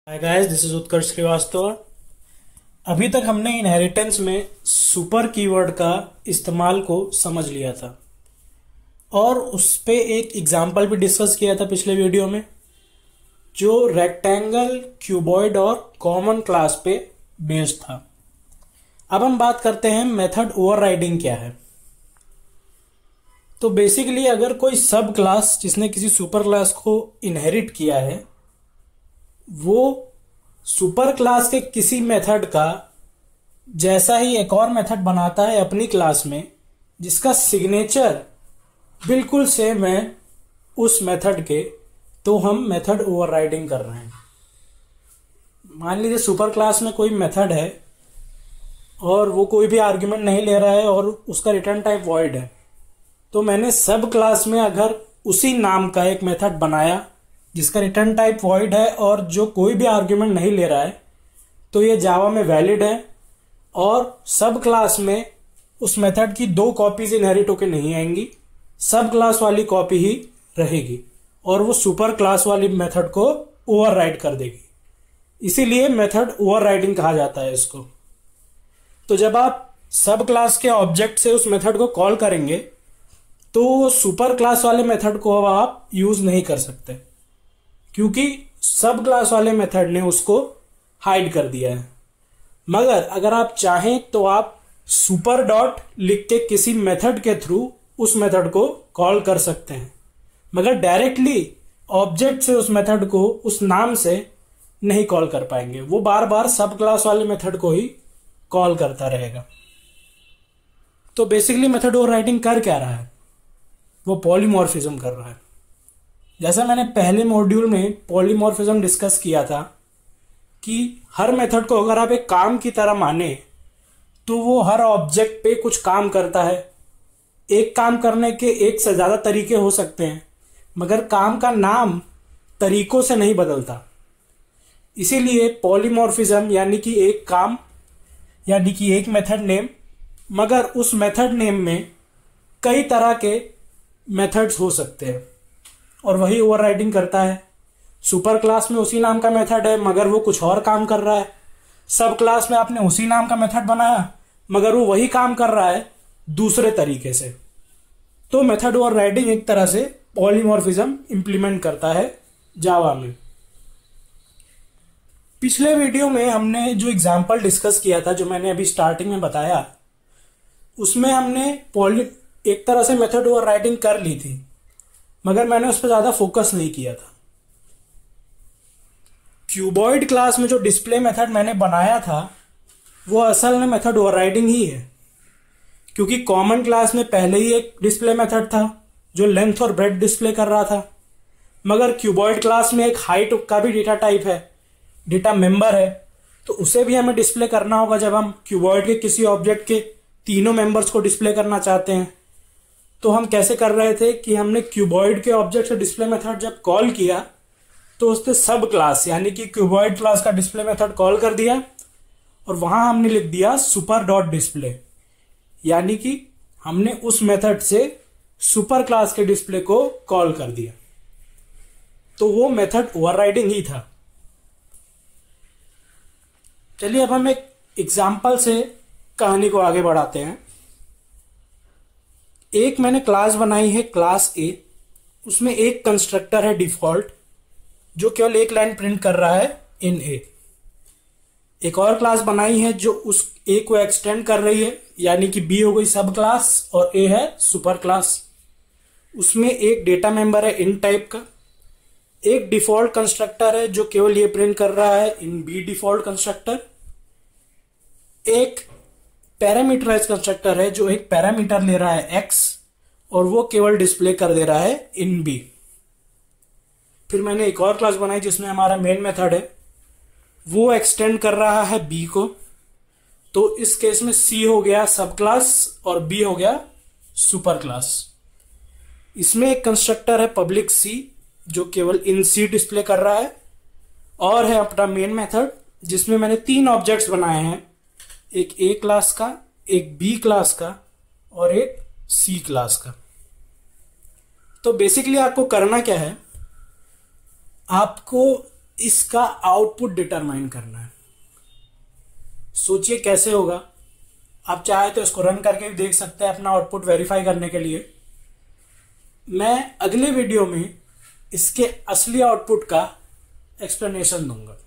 Hi guys, this is उत्कर्ष श्रीवास्तव। अभी तक हमने इनहेरिटेंस में सुपर कीवर्ड का इस्तेमाल को समझ लिया था और उस पे एक एग्जाम्पल भी डिस्कस किया था पिछले वीडियो में, जो रेक्टेंगल, क्यूबॉइड और कॉमन क्लास पे बेस्ड था। अब हम बात करते हैं मेथड ओवरराइडिंग क्या है। तो बेसिकली अगर कोई सब क्लास जिसने किसी सुपर क्लास को इनहेरिट किया है, वो सुपर क्लास के किसी मेथड का जैसा ही एक और मेथड बनाता है अपनी क्लास में, जिसका सिग्नेचर बिल्कुल सेम है उस मेथड के, तो हम मेथड ओवरराइडिंग कर रहे हैं। मान लीजिए सुपर क्लास में कोई मेथड है और वो कोई भी आर्ग्यूमेंट नहीं ले रहा है और उसका रिटर्न टाइप वॉइड है, तो मैंने सब क्लास में अगर उसी नाम का एक मेथड बनाया जिसका रिटर्न टाइप वॉइड है और जो कोई भी आर्ग्यूमेंट नहीं ले रहा है, तो ये जावा में वैलिड है और सब क्लास में उस मेथड की दो कॉपीज इनहेरिट होकर नहीं आएंगी, सब क्लास वाली कॉपी ही रहेगी और वो सुपर क्लास वाली मेथड को ओवरराइड कर देगी। इसीलिए मेथड ओवरराइडिंग कहा जाता है इसको। तो जब आप सब क्लास के ऑब्जेक्ट से उस मेथड को कॉल करेंगे, तो सुपर क्लास वाले मेथड को अब आप यूज नहीं कर सकते, क्योंकि सब क्लास वाले मेथड ने उसको हाइड कर दिया है। मगर अगर आप चाहें तो आप सुपर डॉट लिख के किसी मेथड के थ्रू उस मेथड को कॉल कर सकते हैं, मगर डायरेक्टली ऑब्जेक्ट से उस मेथड को उस नाम से नहीं कॉल कर पाएंगे। वो बार बार सब क्लास वाले मेथड को ही कॉल करता रहेगा। तो बेसिकली मेथड ओवरराइडिंग कर क्या रहा है? वो पॉलीमॉर्फिज्म कर रहा है। जैसा मैंने पहले मॉड्यूल में पॉलीमॉर्फिज्म डिस्कस किया था कि हर मेथड को अगर आप एक काम की तरह माने, तो वो हर ऑब्जेक्ट पे कुछ काम करता है। एक काम करने के एक से ज्यादा तरीके हो सकते हैं, मगर काम का नाम तरीकों से नहीं बदलता। इसीलिए पॉलीमॉर्फिज्म यानी कि एक काम यानी कि एक मेथड नेम, मगर उस मेथड नेम में कई तरह के मेथड्स हो सकते हैं और वही ओवरराइडिंग करता है। सुपर क्लास में उसी नाम का मेथड है मगर वो कुछ और काम कर रहा है। सब क्लास में आपने उसी नाम का मेथड बनाया मगर वो वही काम कर रहा है दूसरे तरीके से। तो मेथड ओवरराइडिंग एक तरह से पॉलीमॉर्फिज्म इंप्लीमेंट करता है जावा में। पिछले वीडियो में हमने जो एग्जांपल डिस्कस किया था, जो मैंने अभी स्टार्टिंग में बताया, उसमें हमने एक तरह से मेथड ओवरराइडिंग कर ली थी, मगर मैंने उस पर ज्यादा फोकस नहीं किया था। क्यूबॉइड क्लास में जो डिस्प्ले मेथड मैंने बनाया था, वो असल में मेथड ओवरराइडिंग ही है, क्योंकि कॉमन क्लास में पहले ही एक डिस्प्ले मेथड था जो लेंथ और ब्रेड्थ डिस्प्ले कर रहा था, मगर क्यूबॉइड क्लास में एक हाइट का भी डेटा टाइप है, डेटा मेंबर है, तो उसे भी हमें डिस्प्ले करना होगा जब हम क्यूबॉइड के किसी ऑब्जेक्ट के तीनों मेंबर्स को डिस्प्ले करना चाहते हैं। तो हम कैसे कर रहे थे कि हमने क्यूबॉइड के ऑब्जेक्ट से डिस्प्ले मेथड जब कॉल किया, तो उसने सब क्लास यानी कि क्यूबॉइड क्लास का डिस्प्ले मेथड कॉल कर दिया और वहां हमने लिख दिया सुपर डॉट डिस्प्ले, यानी कि हमने उस मेथड से सुपर क्लास के डिस्प्ले को कॉल कर दिया। तो वो मेथड ओवरराइडिंग ही था। चलिए अब हम एक एग्जाम्पल से कहानी को आगे बढ़ाते हैं। एक मैंने क्लास बनाई है क्लास ए, उसमें एक कंस्ट्रक्टर है डिफॉल्ट जो केवल एक लाइन प्रिंट कर रहा है इन ए। एक और क्लास बनाई है जो उस ए को एक्सटेंड कर रही है, यानी कि बी हो गई सब क्लास और ए है सुपर क्लास। उसमें एक डेटा मेंबर है इन टाइप का, एक डिफॉल्ट कंस्ट्रक्टर है जो केवल ये प्रिंट कर रहा है इन बी डिफॉल्ट कंस्ट्रक्टर, एक पैरामीटराइज कंस्ट्रक्टर है जो एक पैरामीटर ले रहा है x और वो केवल डिस्प्ले कर दे रहा है इन b। फिर मैंने एक और क्लास बनाई जिसमें हमारा मेन मेथड है, वो एक्सटेंड कर रहा है b को, तो इस केस में c हो गया सब क्लास और b हो गया सुपर क्लास। इसमें एक कंस्ट्रक्टर है पब्लिक c जो केवल इन c डिस्प्ले कर रहा है, और है अपना मेन मेथड जिसमें मैंने तीन ऑब्जेक्ट्स बनाए हैं, एक ए क्लास का, एक बी क्लास का और एक सी क्लास का। तो बेसिकली आपको करना क्या है, आपको इसका आउटपुट डिटरमाइन करना है। सोचिए कैसे होगा। आप चाहे तो इसको रन करके भी देख सकते हैं अपना आउटपुट वेरीफाई करने के लिए। मैं अगले वीडियो में इसके असली आउटपुट का एक्सप्लेनेशन दूंगा।